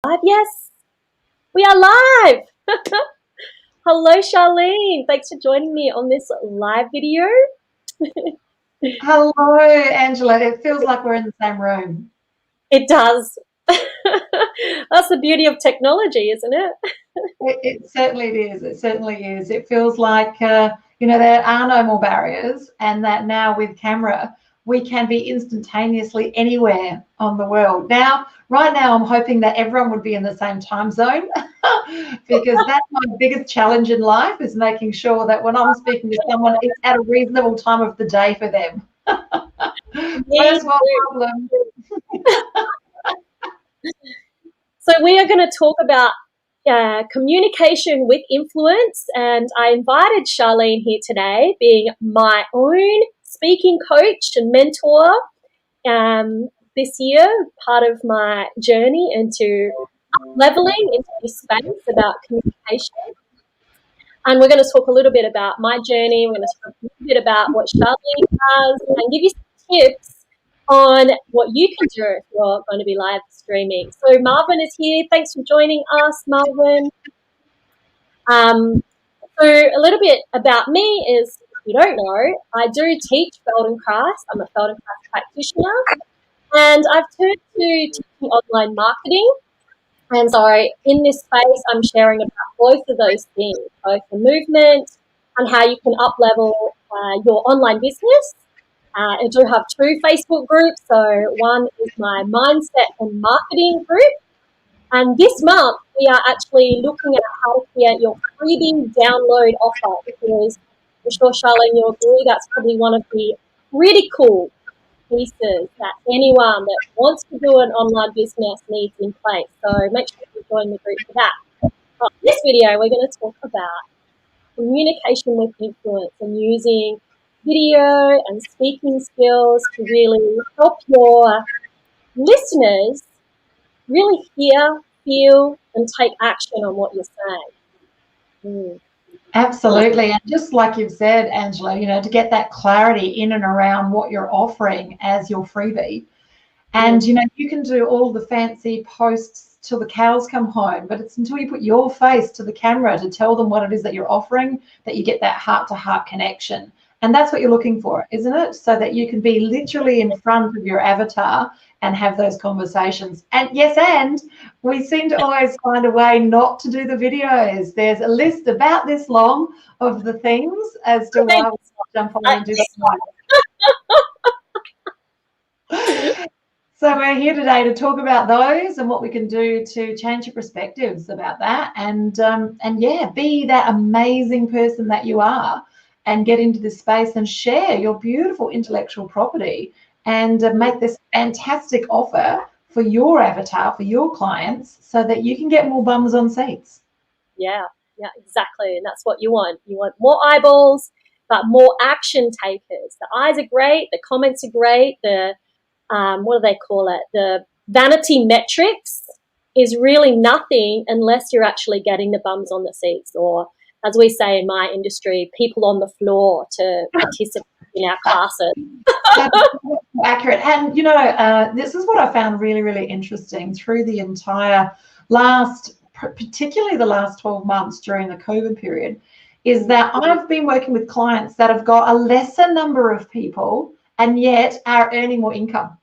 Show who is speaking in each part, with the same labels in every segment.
Speaker 1: Live? Yes, we are live. Hello, Sharlene. Thanks for joining me on this live video.
Speaker 2: Hello, Angela. It feels like we're in the same room.
Speaker 1: It does. That's the beauty of technology, isn't it?
Speaker 2: It certainly is. It certainly is. It feels like, there are no more barriers, and that now with camera, we can be instantaneously anywhere on the world. Right now, I'm hoping that everyone would be in the same time zone because that's my biggest challenge in life is making sure that when I'm speaking to someone, it's at a reasonable time of the day for them.
Speaker 1: Me
Speaker 2: First world
Speaker 1: too.
Speaker 2: problem.
Speaker 1: So we are going to talk about communication with influence, and I invited Sharlene here today, being my own speaking coach and mentor this year, part of my journey into leveling into this space about communication. And we're going to talk a little bit about my journey. We're going to talk a little bit about what Sharlene does and give you some tips on what you can do if you're going to be live streaming. So Marvin is here. Thanks for joining us, Marvin. So a little bit about me is, if you don't know, I do teach Feldenkrais. I'm a Feldenkrais practitioner, and I've turned to teaching online marketing. And so in this space, I'm sharing about both of those things, both the movement and how you can up-level your online business. I do have two Facebook groups. So one is my mindset and marketing group. And this month, we are actually looking at how to create your freebie download offer, because I'm sure, Charlene, you'll agree that's probably one of the critical pieces that anyone that wants to do an online business needs in place. So make sure you join the group for that. But in this video, we're going to talk about communication with influence and using video and speaking skills to really help your listeners really hear, feel, and take action on what you're saying.
Speaker 2: Absolutely. And just like you've said, Angela, to get that clarity in and around what you're offering as your freebie. And, you can do all the fancy posts till the cows come home, but it's until you put your face to the camera to tell them what it is that you're offering that you get that heart-to-heart connection. And that's what you're looking for, isn't it? So that you can be literally in front of your avatar and have those conversations. And yes, and we seem to always find a way not to do the videos. There's a list about this long of the things as to why we jump on and do that. So we're here today to talk about those and what we can do to change your perspectives about that, and be that amazing person that you are, and get into this space and share your beautiful intellectual property and make this fantastic offer for your avatar, for your clients, so that you can get more bums on seats.
Speaker 1: Yeah, exactly. And that's what you want. You want more eyeballs, but more action takers. The eyes are great. The comments are great. The what do they call it? The vanity metrics is really nothing unless you're actually getting the bums on the seats, or, as we say in my industry, people on the floor to participate in our classes.
Speaker 2: That's accurate. And, this is what I found really, really interesting through the entire particularly the last 12 months during the COVID period, is that I've been working with clients that have got a lesser number of people and yet are earning more income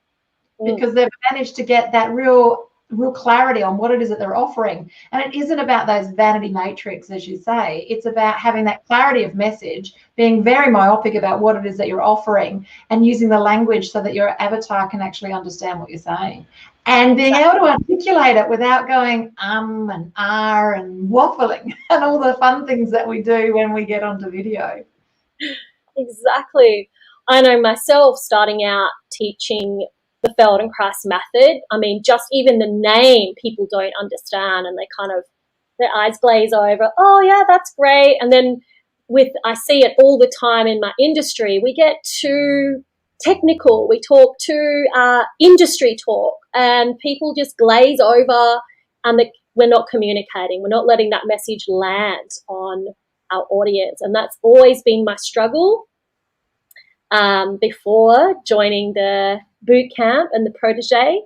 Speaker 2: because they've managed to get that real clarity on what it is that they're offering. And it isn't about those vanity matrix, as you say. It's about having that clarity of message, being very myopic about what it is that you're offering, and using the language so that your avatar can actually understand what you're saying, and being able to articulate it without going and and waffling and all the fun things that we do when we get onto video.
Speaker 1: Exactly. I know myself, starting out teaching the Feldenkrais method, I mean, just even the name people don't understand, and they kind of, their eyes glaze over. Oh yeah, that's great. And then I see it all the time in my industry, we get too technical. We talk too industry talk, and people just glaze over, and we're not communicating. We're not letting that message land on our audience. And that's always been my struggle before joining the boot camp and the protege.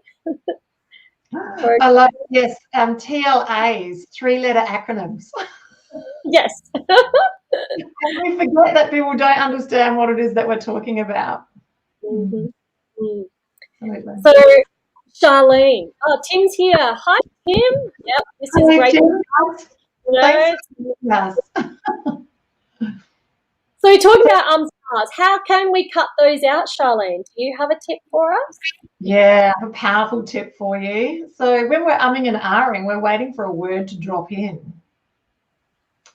Speaker 2: I love it. Yes, TLAs, three-letter acronyms.
Speaker 1: Yes.
Speaker 2: And we forget that people don't understand what it is that we're talking about.
Speaker 1: Mm-hmm. Mm.
Speaker 2: Absolutely.
Speaker 1: So, Charlene. Oh, Tim's here. Hi, Tim. Yep, this is
Speaker 2: Hi,
Speaker 1: great.
Speaker 2: Tim.
Speaker 1: You
Speaker 2: Thanks
Speaker 1: know,
Speaker 2: for joining us.
Speaker 1: so we're talking about stars. How can we cut those out, Charlene? Do you have a tip for us?
Speaker 2: Yeah, I have a powerful tip for you. So when we're umming and ahhing, we're waiting for a word to drop in.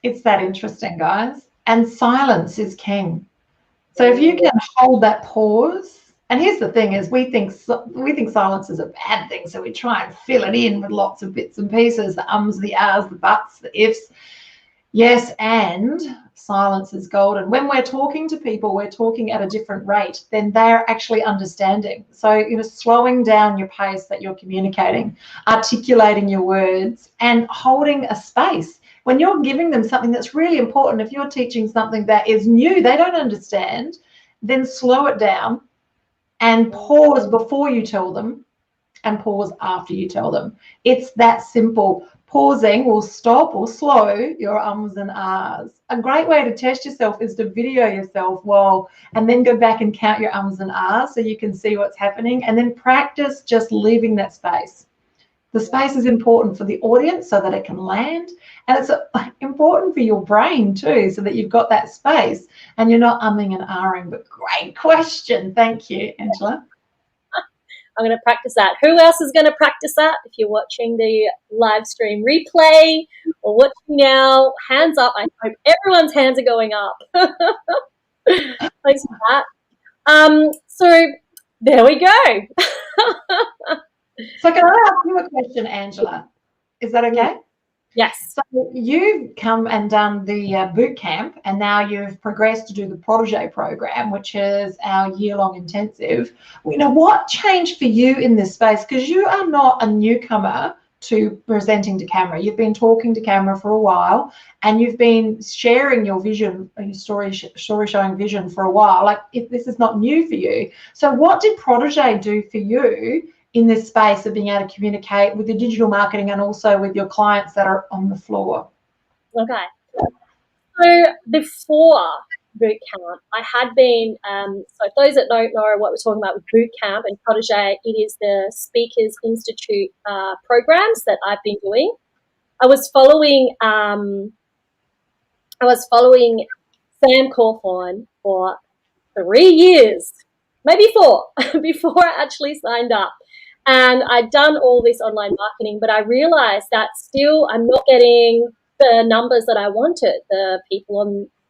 Speaker 2: It's that interesting, guys. And silence is king. So if you can hold that pause, and here's the thing: is we think silence is a bad thing, so we try and fill it in with lots of bits and pieces, the ums, the ahs, the buts, the ifs. Yes, and silence is golden. When we're talking to people, we're talking at a different rate than they're actually understanding. So, slowing down your pace that you're communicating, articulating your words, and holding a space. When you're giving them something that's really important, if you're teaching something that is new, they don't understand, then slow it down and pause before you tell them and pause after you tell them. It's that simple. Pausing will stop or slow your ums and ahs. A great way to test yourself is to video yourself and then go back and count your ums and ahs so you can see what's happening, and then practice just leaving that space. The space is important for the audience so that it can land, and it's important for your brain too, so that you've got that space and you're not umming and ahhing. But great question. Thank you, Angela.
Speaker 1: I'm going to practice that. Who else is going to practice that? If you're watching the live stream replay or watching now, hands up. I hope everyone's hands are going up. Thanks for that. So there we go.
Speaker 2: So can I ask you a question, Angela? Is that okay?
Speaker 1: Yes.
Speaker 2: So you've come and done the boot camp, and now you've progressed to do the Protégé program, which is our year-long intensive. What changed for you in this space? Because you are not a newcomer to presenting to camera. You've been talking to camera for a while, and you've been sharing your vision, your story showing vision for a while. Like, if this is not new for you. So what did Protégé do for you in this space of being able to communicate with your digital marketing and also with your clients that are on the floor?
Speaker 1: Okay. So before boot camp, I had been, so for those that don't know what we're talking about with boot camp and Protégé, it is the Speakers Institute programs that I've been doing. I was following Sam Cawthorn for 3 years, maybe 4, before I actually signed up. And I'd done all this online marketing, but I realized that still I'm not getting the numbers that I wanted, the people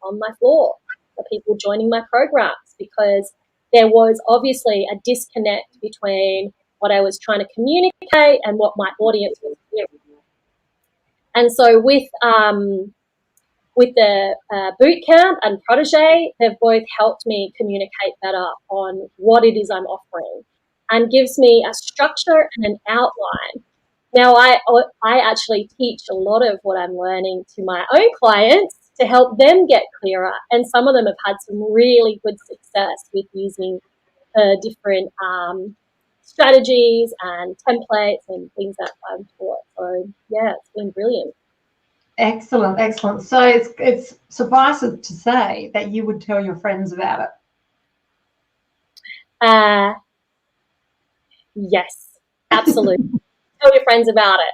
Speaker 1: on my floor, the people joining my programs, because there was obviously a disconnect between what I was trying to communicate and what my audience was hearing. And so with the boot camp and Protégé, they've both helped me communicate better on what it is I'm offering, and gives me a structure and an outline. Now, I actually teach a lot of what I'm learning to my own clients to help them get clearer, and some of them have had some really good success with using different strategies and templates and things that I've taught. So, yeah, it's been brilliant.
Speaker 2: Excellent, excellent. So it's suffice it to say that you would tell your friends about it.
Speaker 1: Yes, absolutely. Tell your friends about it.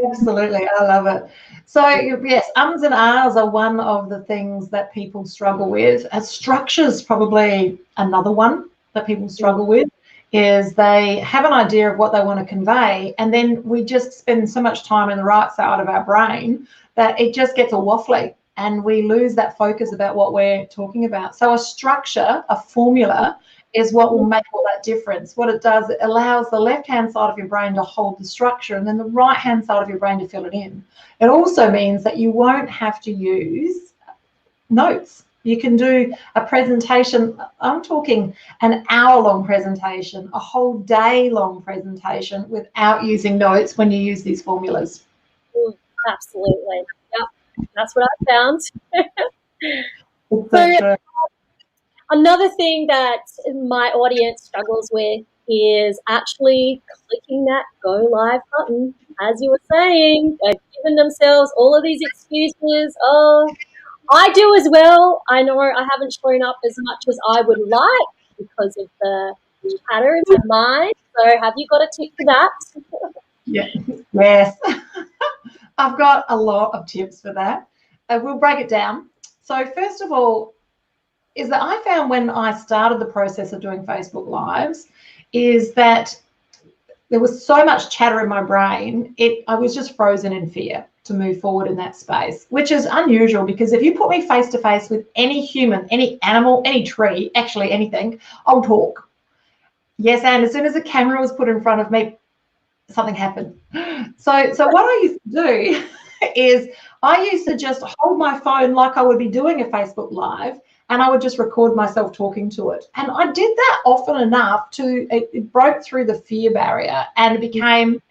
Speaker 2: Absolutely, I love it. So yes, ums and ahs are one of the things that people struggle with. Structure's probably another one that people struggle with. Is they have an idea of what they want to convey, and then we just spend so much time in the right side of our brain that it just gets all waffly, and we lose that focus about what we're talking about. So a structure, a formula, is what will make all that difference. What it does, it allows the left-hand side of your brain to hold the structure, and then the right-hand side of your brain to fill it in. It also means that you won't have to use notes. You can do a presentation. I'm talking an hour-long presentation, a whole day-long presentation without using notes when you use these formulas.
Speaker 1: Absolutely. Yep. That's what I found.
Speaker 2: So
Speaker 1: another thing that my audience struggles with is actually clicking that go live button. As you were saying, they've given themselves all of these excuses. Oh, I do as well. I know I haven't shown up as much as I would like because of the chatter in my mind. So have you got a tip for that?
Speaker 2: Yeah. Yes. I've got a lot of tips for that. We'll break it down. So first of all, is that I found when I started the process of doing Facebook Lives is that there was so much chatter in my brain, I was just frozen in fear to move forward in that space, which is unusual because if you put me face to face with any human, any animal, any tree, actually anything, I'll talk. Yes, and as soon as the camera was put in front of me, something happened. So what I used to do is I used to just hold my phone like I would be doing a Facebook Live, and I would just record myself talking to it. And I did that often enough it broke through the fear barrier, and it became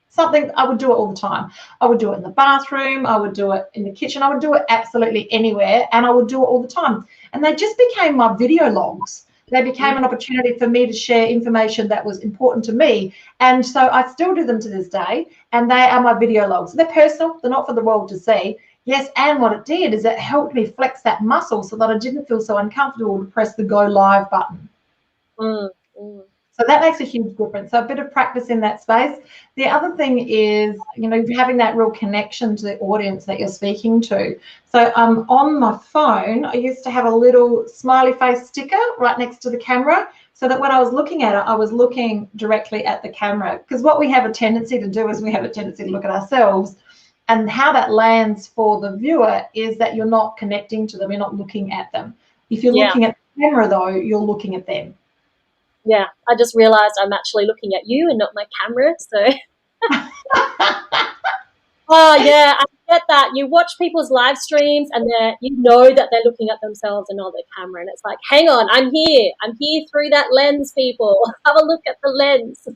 Speaker 2: something I would do it all the time. I would do it in the bathroom, I would do it in the kitchen, I would do it absolutely anywhere, and I would do it all the time. And they just became my video logs. They became an opportunity for me to share information that was important to me. And so I still do them to this day, and they are my video logs. They're personal, they're not for the world to see. Yes, and what it did is it helped me flex that muscle so that I didn't feel so uncomfortable to press the go live button. So that makes a huge difference. So a bit of practice in that space. The other thing is, having that real connection to the audience that you're speaking to. So on my phone, I used to have a little smiley face sticker right next to the camera so that when I was looking at it, I was looking directly at the camera. Because what we have a tendency to do is we have a tendency to look at ourselves. And how that lands for the viewer is that you're not connecting to them, you're not looking at them. If you're looking at the camera, though, you're looking at them.
Speaker 1: Yeah, I just realised I'm actually looking at you and not my camera, so. Oh, yeah, I get that. You watch people's live streams and you know that they're looking at themselves and not their camera, and it's like, hang on, I'm here through that lens, people. Have a look at the lens.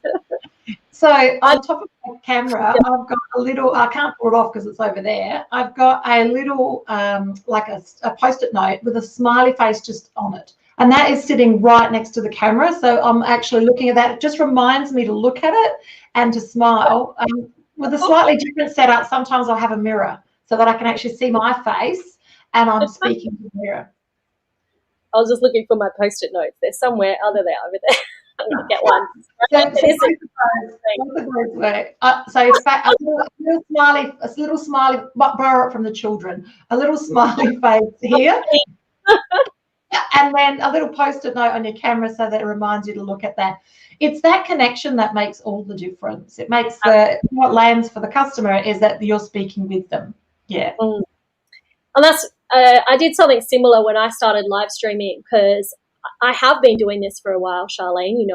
Speaker 2: So on top of the camera, I've got a little, I can't pull it off because it's over there. I've got a little, like a Post-it note with a smiley face just on it. And that is sitting right next to the camera. So I'm actually looking at that. It just reminds me to look at it and to smile. With a slightly different setup, sometimes I'll have a mirror so that I can actually see my face and I'm speaking to the mirror.
Speaker 1: I was just looking for my Post-it notes. They're somewhere over there. I'm going to get one.
Speaker 2: A little smiley, borrow it from the children. A little smiley face here. And then a little Post-it note on your camera so that it reminds you to look at that. It's that connection that makes all the difference. It makes what lands for the customer is that you're speaking with them. Yeah.
Speaker 1: And that's I did something similar when I started live streaming because I have been doing this for a while, Sharlene.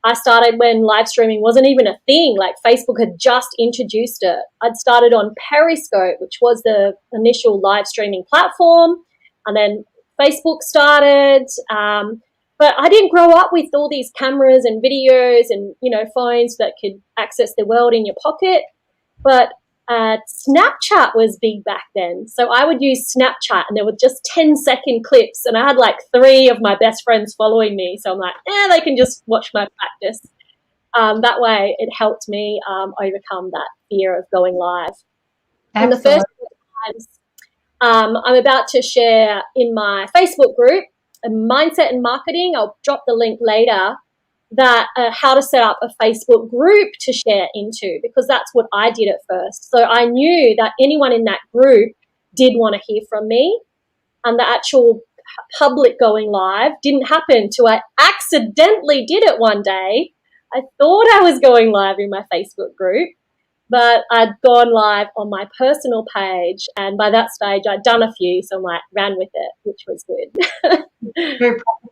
Speaker 1: I started when live streaming wasn't even a thing. Like Facebook had just introduced it. I'd started on Periscope, which was the initial live streaming platform, and then Facebook started, but I didn't grow up with all these cameras and videos and, phones that could access the world in your pocket. But Snapchat was big back then. So I would use Snapchat and there were just 10-second clips and I had like 3 of my best friends following me. So I'm like, they can just watch my practice. That way it helped me overcome that fear of going live.
Speaker 2: Absolutely.
Speaker 1: And the first times I'm about to share in my Facebook group, Mindset and Marketing. I'll drop the link later, that how to set up a Facebook group to share into, because that's what I did at first. So I knew that anyone in that group did want to hear from me, and the actual public going live didn't happen till I accidentally did it one day. I thought I was going live in my Facebook group, but I'd gone live on my personal page, and by that stage I'd done a few, so I ran with it, which was good.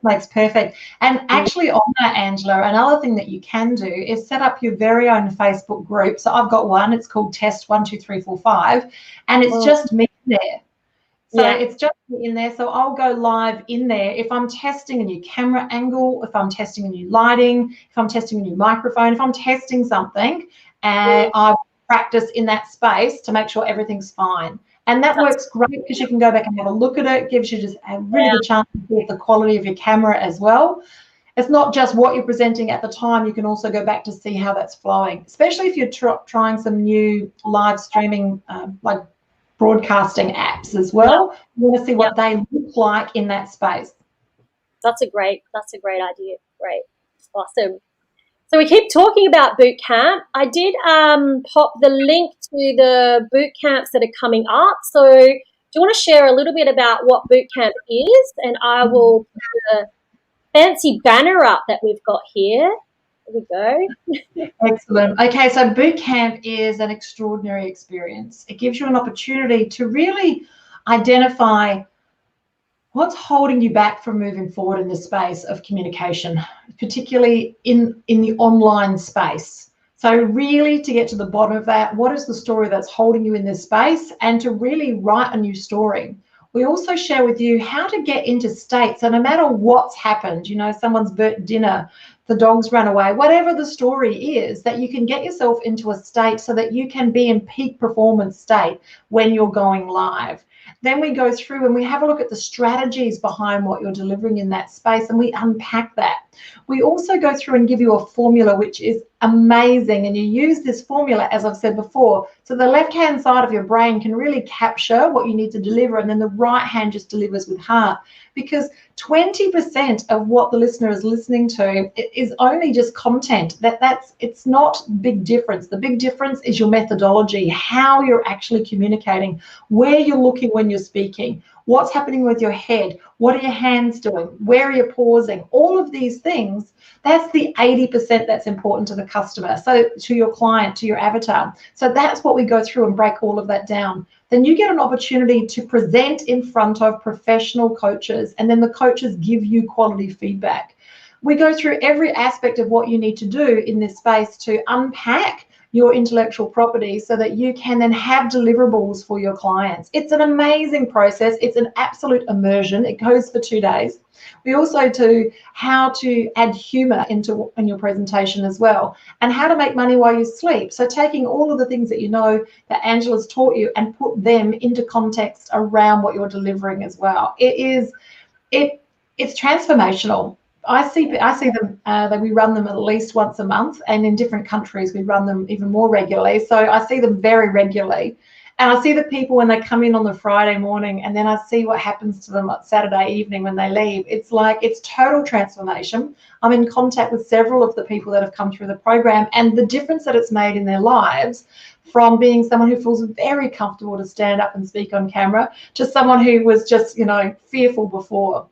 Speaker 2: Makes perfect. And actually on that, Angela, another thing that you can do is set up your very own Facebook group. So I've got one, it's called Test 1 2 3 4 5, and it's just me there. So it's just me in there. So I'll go live in there if I'm testing a new camera angle, if I'm testing a new lighting, if I'm testing a new microphone, if I'm testing something, and I practice in that space to make sure everything's fine. And that works great because you can go back and have a look at it. It gives you just a really good chance to see the quality of your camera as well. it's not just what you're presenting at the time. You can also go back to see how that's flowing, especially if you're trying some new live streaming, like broadcasting apps as well.
Speaker 1: Yeah.
Speaker 2: You want to see
Speaker 1: Yeah.
Speaker 2: what they look like in that space.
Speaker 1: That's a great idea. Great. Awesome. So we keep talking about boot camp. I did pop the link to the boot camps that are coming up. So do you want to share a little bit about what boot camp is? And I will put the fancy banner up that we've got here. There we go.
Speaker 2: Excellent. Okay, so boot camp is an extraordinary experience. It gives you an opportunity to really identify what's holding you back from moving forward in the space of communication, particularly in the online space. So really to get to the bottom of that, what is the story that's holding you in this space, and to really write a new story. We also share with you how to get into states. So no matter what's happened, someone's burnt dinner, the dogs run away, whatever the story is, that you can get yourself into a state so that you can be in peak performance state when you're going live. Then we go through and we have a look at the strategies behind what you're delivering in that space, and we unpack that. We also go through and give you a formula which is amazing, and you use this formula, as I've said before, so the left-hand side of your brain can really capture what you need to deliver, and then the right hand just delivers with heart, because 20% of what the listener is listening to is only just content. It's not big difference. The big difference is your methodology, how you're actually communicating, where you're looking when you're speaking, what's happening with your head, what are your hands doing, where are you pausing, all of these things. That's the 80% that's important to the customer, so to your client, to your avatar. So that's what we go through and break all of that down. Then you get an opportunity to present in front of professional coaches, and then the coaches give you quality feedback. We go through every aspect of what you need to do in this space to unpack your intellectual property so that you can then have deliverables for your clients. It's an amazing process. It's an absolute immersion. It goes for 2 days. We also do how to add humor in your presentation as well, and how to make money while you sleep. So taking all of the things that that Angela's taught you and put them into context around what you're delivering as well. It's transformational. I see them, that we run them at least once a month, and in different countries we run them even more regularly. So I see them very regularly, and I see the people when they come in on the Friday morning, and then I see what happens to them on Saturday evening when they leave. It's like, it's total transformation. I'm in contact with several of the people that have come through the program, and the difference that it's made in their lives, from being someone who feels very comfortable to stand up and speak on camera to someone who was just, fearful before.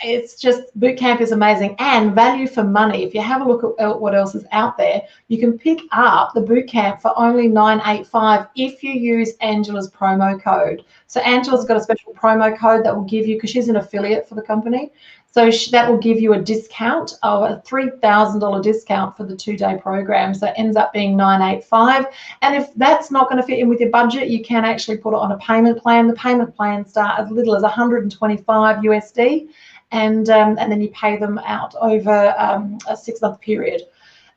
Speaker 2: It's just, boot camp is amazing, and value for money. If you have a look at what else is out there, you can pick up the boot camp for only $985 if you use Angela's promo code. So Angela's got a special promo code that will give you, because she's an affiliate for the company, so that will give you a discount of a $3,000 discount for the 2-day program. So it ends up being $985. And if that's not going to fit in with your budget, you can actually put it on a payment plan. The payment plans start as little as $125 USD. And then you pay them out over a 6-month period.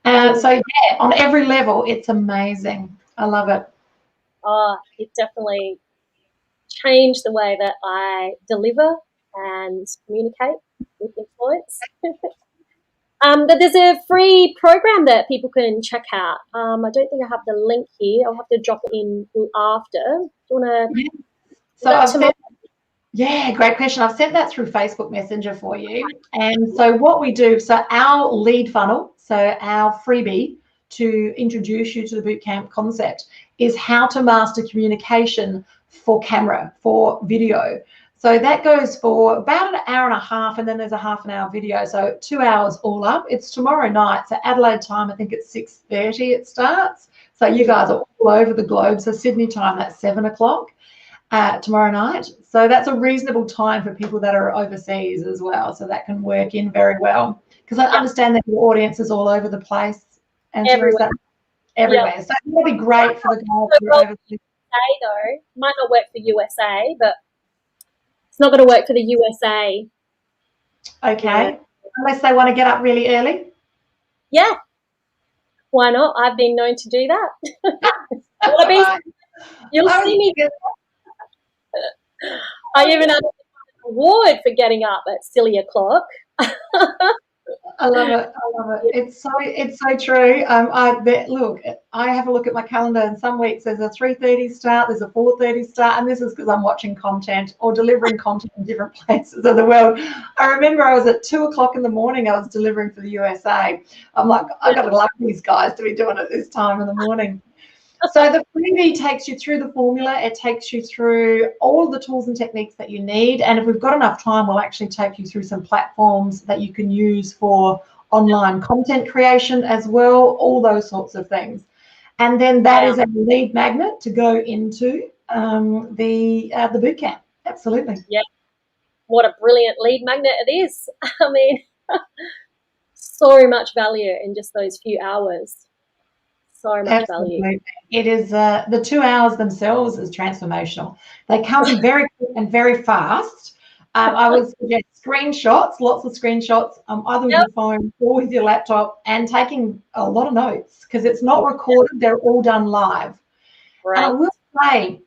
Speaker 2: So yeah, on every level, it's amazing. I love it.
Speaker 1: Oh, it definitely changed the way that I deliver and communicate with influence. But there's a free program that people can check out. I don't think I have the link here. I'll have to drop it in after. Do you want to?
Speaker 2: Yeah, great question. I've sent that through Facebook Messenger for you. And so what we do, so our lead funnel, so our freebie to introduce you to the bootcamp concept, is how to master communication for camera, for video. So that goes for about an hour and a half, and then there's a half an hour video. So 2 hours all up. It's tomorrow night. So Adelaide time, I think it's 6:30 it starts. So you guys are all over the globe. So Sydney time, that's 7 o'clock. Tomorrow night. So that's a reasonable time for people that are overseas as well. So that can work in very well, because I understand that your audience is all over the place.
Speaker 1: Everywhere.
Speaker 2: Everywhere. So it would be great for the guys who are overseas.
Speaker 1: Though might not work for USA, but it's not going to work for the USA.
Speaker 2: Okay. Unless they want to get up really early.
Speaker 1: Yeah. Why not? I've been known to do that. You'll see me. I even had an award for getting up at silly o'clock.
Speaker 2: I love it. I love it. It's so true. Look, I have a look at my calendar, and some weeks there's a 3:30 start, there's a 4:30 start, and this is because I'm watching content or delivering content in different places of the world. I remember I was at 2 o'clock in the morning. I was delivering for the USA. I'm like, I got to love these guys to be doing it this time in the morning. So the freebie takes you through the formula. It takes you through all of the tools and techniques that you need. And if we've got enough time, we'll actually take you through some platforms that you can use for online content creation as well, all those sorts of things. And then that is a lead magnet to go into the bootcamp. Absolutely.
Speaker 1: Yeah. What a brilliant lead magnet it is. I mean, so much value in just those few hours. So much
Speaker 2: Absolutely.
Speaker 1: value.
Speaker 2: It is the 2 hours themselves is transformational. They come very quick and very fast. I would suggest screenshots, lots of screenshots, either with your phone or with your laptop, and taking a lot of notes because it's not recorded. They're all done live.
Speaker 1: Right.
Speaker 2: And I will say,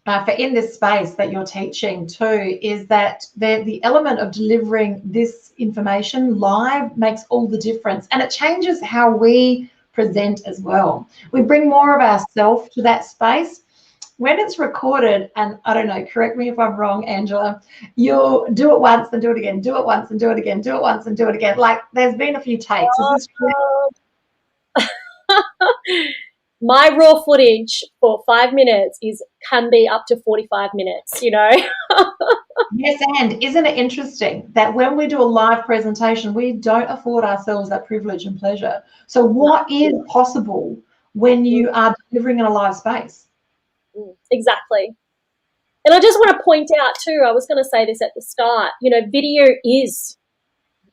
Speaker 2: for in this space that you're teaching too, is that the element of delivering this information live makes all the difference, and it changes how we present as well. We bring more of ourselves to that space. When it's recorded, and I don't know, correct me if I'm wrong, Angela, you'll do it once and do it again, do it once and do it again, do it once and do it again. Like there's been a few takes. Is this true?
Speaker 1: My raw footage for 5 minutes can be up to 45 minutes, you know.
Speaker 2: Yes, and isn't it interesting that when we do a live presentation, we don't afford ourselves that privilege and pleasure. So what is possible when you are delivering in a live space?
Speaker 1: Exactly. And I just want to point out too, I was going to say this at the start, you know, video is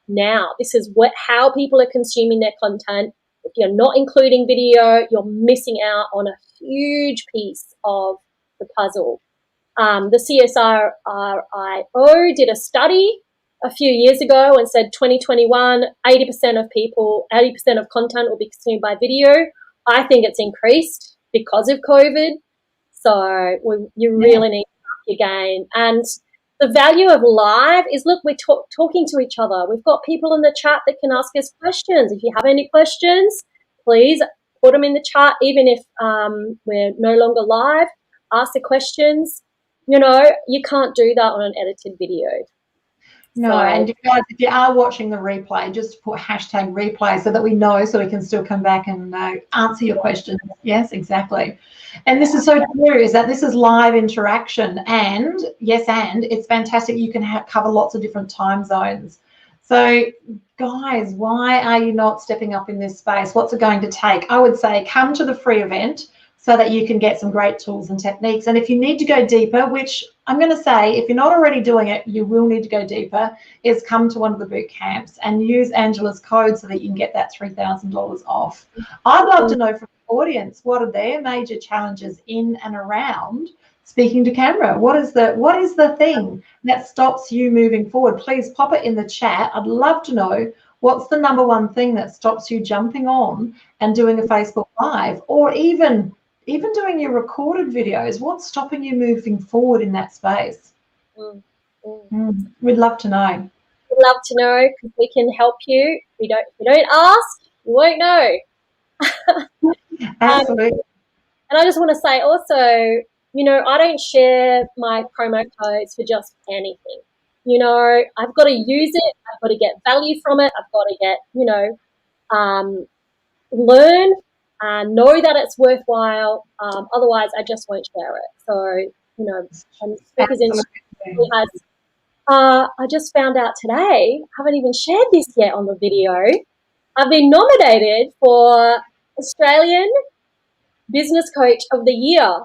Speaker 1: now. This is how people are consuming their content. If you're not including video, you're missing out on a huge piece of the puzzle. The CSIRO did a study a few years ago and said 2021, 80% of people, 80% of content will be consumed by video. I think it's increased because of COVID. So you really need to up your game. And the value of live is, look, we're talking to each other. We've got people in the chat that can ask us questions. If you have any questions, please put them in the chat, even if we're no longer live. Ask the questions. You know, you can't do that on an edited video.
Speaker 2: No, and guys, if you are watching the replay, just put hashtag replay so that we know, so we can still come back and answer your questions. Yes, exactly. And this is so true, is that this is live interaction, and yes, and it's fantastic. You can cover lots of different time zones. So guys, why are you not stepping up in this space? What's it going to take? I would say come to the free event so that you can get some great tools and techniques. And if you need to go deeper, which I'm going to say, if you're not already doing it, you will need to go deeper, is come to one of the boot camps and use Angela's code so that you can get that $3,000 off. I'd love to know from the audience, what are their major challenges in and around speaking to camera? What is the thing that stops you moving forward? Please pop it in the chat. I'd love to know what's the number one thing that stops you jumping on and doing a Facebook Live, or even doing your recorded videos. What's stopping you moving forward in that space? We'd love to know.
Speaker 1: We'd love to know, because we can help you. If you don't ask, you won't know.
Speaker 2: Absolutely.
Speaker 1: And I just want to say also, you know, I don't share my promo codes for just anything. You know, I've got to use it. I've got to get value from it. I've got to get, you know, learn and know that it's worthwhile. Otherwise, I just won't share it. So, you know, and Speakers Institute has, I just found out today, I haven't even shared this yet on the video. I've been nominated for Australian Business Coach of the Year.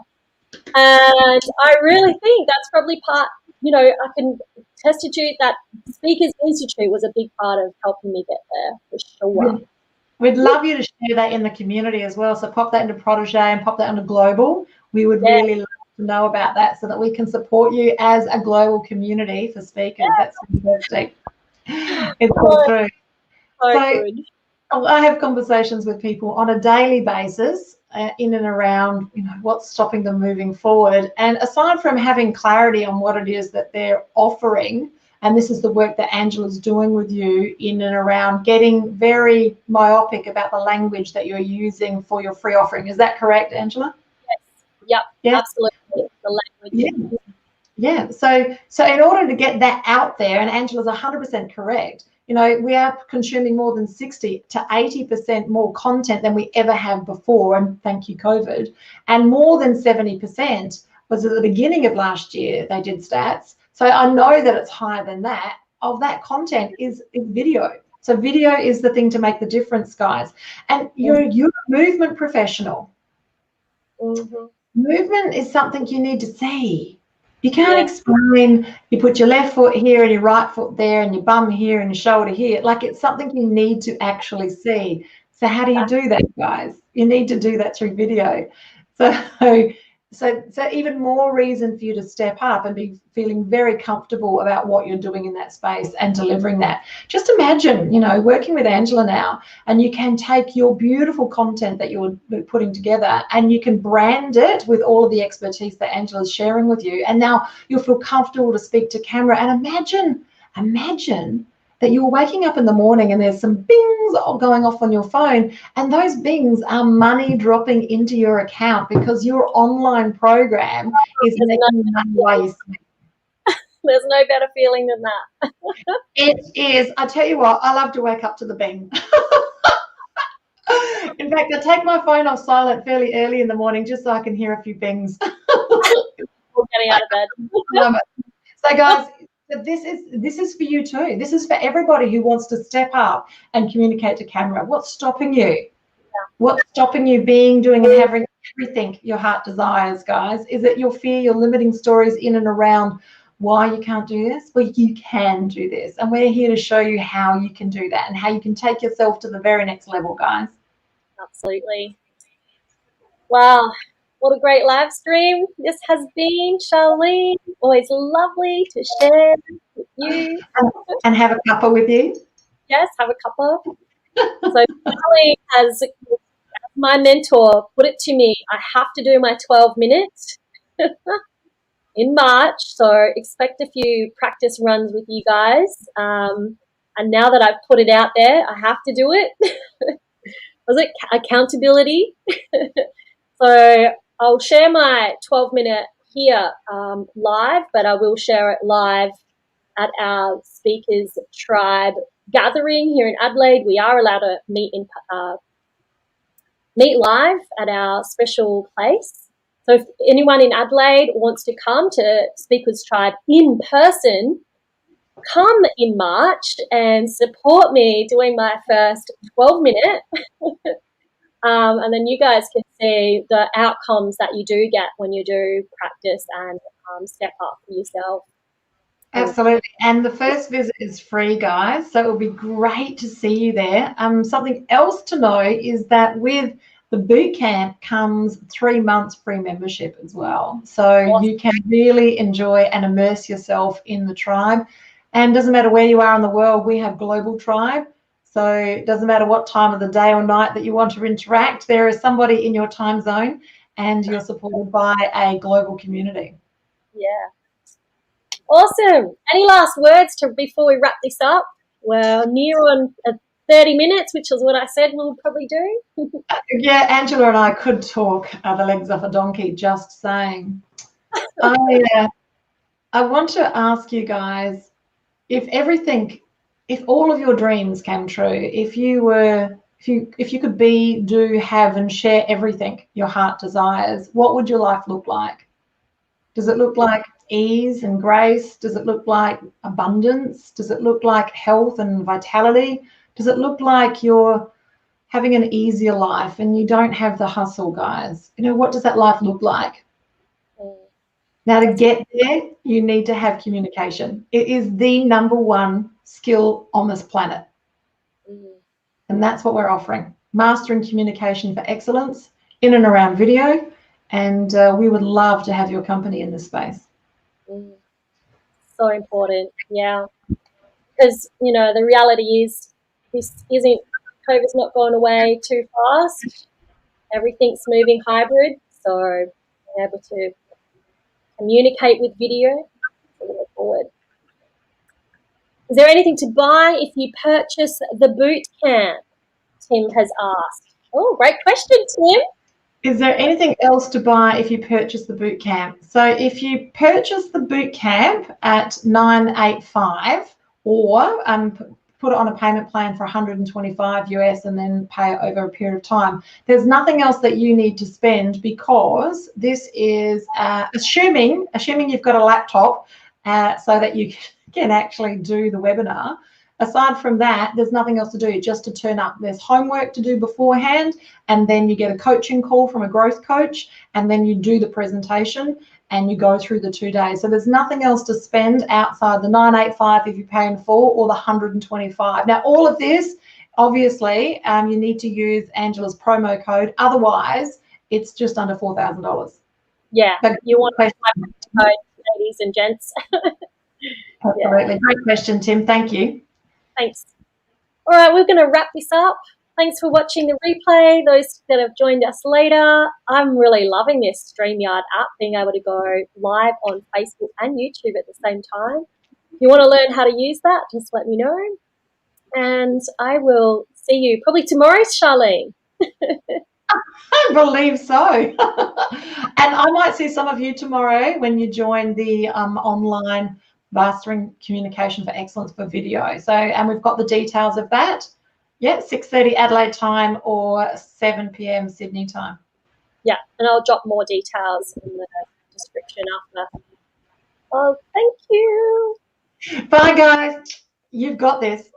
Speaker 1: And I really think that's probably part, you know, I can testify that Speakers Institute was a big part of helping me get there, for sure.
Speaker 2: We'd love you to share that in the community as well. So pop that into Protege and pop that into Global. We would really love to know about that so that we can support you as a global community for speakers. That's fantastic. It's all true. So I have conversations with people on a daily basis in and around, you know, what's stopping them moving forward. And aside from having clarity on what it is that they're offering And this is the work that Angela's doing with you in and around getting very myopic about the language that you're using for your free offering. Is that correct, Angela?
Speaker 1: Yes. Yep.
Speaker 2: Yeah.
Speaker 1: Absolutely. The language.
Speaker 2: Yeah. So in order to get that out there, and Angela's 100% correct, you know, we are consuming more than 60 to 80% more content than we ever have before, and thank you, COVID. And more than 70% was at the beginning of last year, they did stats. So I know that it's higher than that. Of that content is video. So video is the thing to make the difference, guys. And you're a movement professional.
Speaker 1: Mm-hmm.
Speaker 2: Movement is something you need to see. You can't explain, you put your left foot here and your right foot there and your bum here and your shoulder here. Like, it's something you need to actually see. So how do you do that, guys? You need to do that through video. So even more reason for you to step up and be feeling very comfortable about what you're doing in that space and delivering that. Just imagine, you know, working with Angela now, and you can take your beautiful content that you're putting together and you can brand it with all of the expertise that Angela's sharing with you. And now you'll feel comfortable to speak to camera. And imagine that you're waking up in the morning and there's some bings going off on your phone, and those bings are money dropping into your account because your online program is making money while you sleep.
Speaker 1: There's no better feeling than that.
Speaker 2: It is. I tell you what, I love to wake up to the bing. In fact, I take my phone off silent fairly early in the morning just so I can hear a few bings.
Speaker 1: Getting out of bed.
Speaker 2: Love it. So guys, this is for you too. This is for everybody who wants to step up and communicate to camera. What's stopping you? Yeah. What's stopping you being, doing, and having everything your heart desires, guys? Is it your fear, your limiting stories in and around why you can't do this? Well, you can do this. And we're here to show you how you can do that and how you can take yourself to the very next level, guys.
Speaker 1: Absolutely. Wow. What a great live stream this has been, Sharlene. Always lovely to share with you.
Speaker 2: And have a cuppa with you.
Speaker 1: Yes, have a cuppa. So Sharlene has, my mentor, put it to me, I have to do my 12 minutes in March. So expect a few practice runs with you guys. And now that I've put it out there, I have to do it. Was it accountability? So I'll share my 12-minute here live, but I will share it live at our Speakers Tribe gathering here in Adelaide. We are allowed to meet live at our special place. So if anyone in Adelaide wants to come to Speakers Tribe in person, come in March and support me doing my first 12-minute. And then you guys can see the outcomes that you do get when you do practice and step up for yourself.
Speaker 2: Absolutely. And the first visit is free, guys. So it will be great to see you there. Something else to know is that with the boot camp comes 3 months free membership as well. So you can really enjoy and immerse yourself in the tribe. And doesn't matter where you are in the world, we have global tribe. So it doesn't matter what time of the day or night that you want to interact, there is somebody in your time zone and you're supported by a global community.
Speaker 1: Yeah. Awesome. Any last words before we wrap this up? We're near on 30 minutes, which is what I said we'll probably do.
Speaker 2: Yeah, Angela and I could talk the legs off a donkey, just saying. I want to ask you guys, if all of your dreams came true, if you could be, do, have, and share everything your heart desires, what would your life look like? Does it look like ease and grace? Does it look like abundance? Does it look like health and vitality? Does it look like you're having an easier life and you don't have the hustle, guys? You know, what does that life look like? Now, to get there, you need to have communication. It is the #1 skill on this planet. And that's what we're offering. Mastering communication for excellence in and around video. And we would love to have your company in this space.
Speaker 1: So important, yeah. Because, you know, the reality is COVID's not going away too fast. Everything's moving hybrid. So being able to communicate with video, we look forward. Is there anything to buy if you purchase the boot camp? Tim has asked. Oh, great question, Tim.
Speaker 2: Is there anything else to buy if you purchase the boot camp? So if you purchase the boot camp at $985 or put it on a payment plan for $125 US and then pay it over a period of time, there's nothing else that you need to spend, because this is assuming you've got a laptop so that you can actually do the webinar. Aside from that, there's nothing else to do, just to turn up. There's homework to do beforehand, and then you get a coaching call from a growth coach, and then you do the presentation and you go through the 2 days. So there's nothing else to spend outside the $985 if you pay in full, or the $125. Now, all of this, obviously, you need to use Angela's promo code. Otherwise, it's just under $4,000.
Speaker 1: Yeah, you want my code, ladies and gents.
Speaker 2: Absolutely. Great question, Tim. Thank you.
Speaker 1: Thanks. All right, we're going to wrap this up. Thanks for watching the replay, those that have joined us later. I'm really loving this StreamYard app, being able to go live on Facebook and YouTube at the same time. If you want to learn how to use that, just let me know. And I will see you probably tomorrow, Sharlene.
Speaker 2: I believe so. And I might see some of you tomorrow when you join the online Mastering Communication for Excellence for video. So, and we've got the details of that. Yeah, 6:30 Adelaide time or 7 p.m. Sydney time.
Speaker 1: Yeah, and I'll drop more details in the description after. Oh, thank you.
Speaker 2: Bye, guys. You've got this.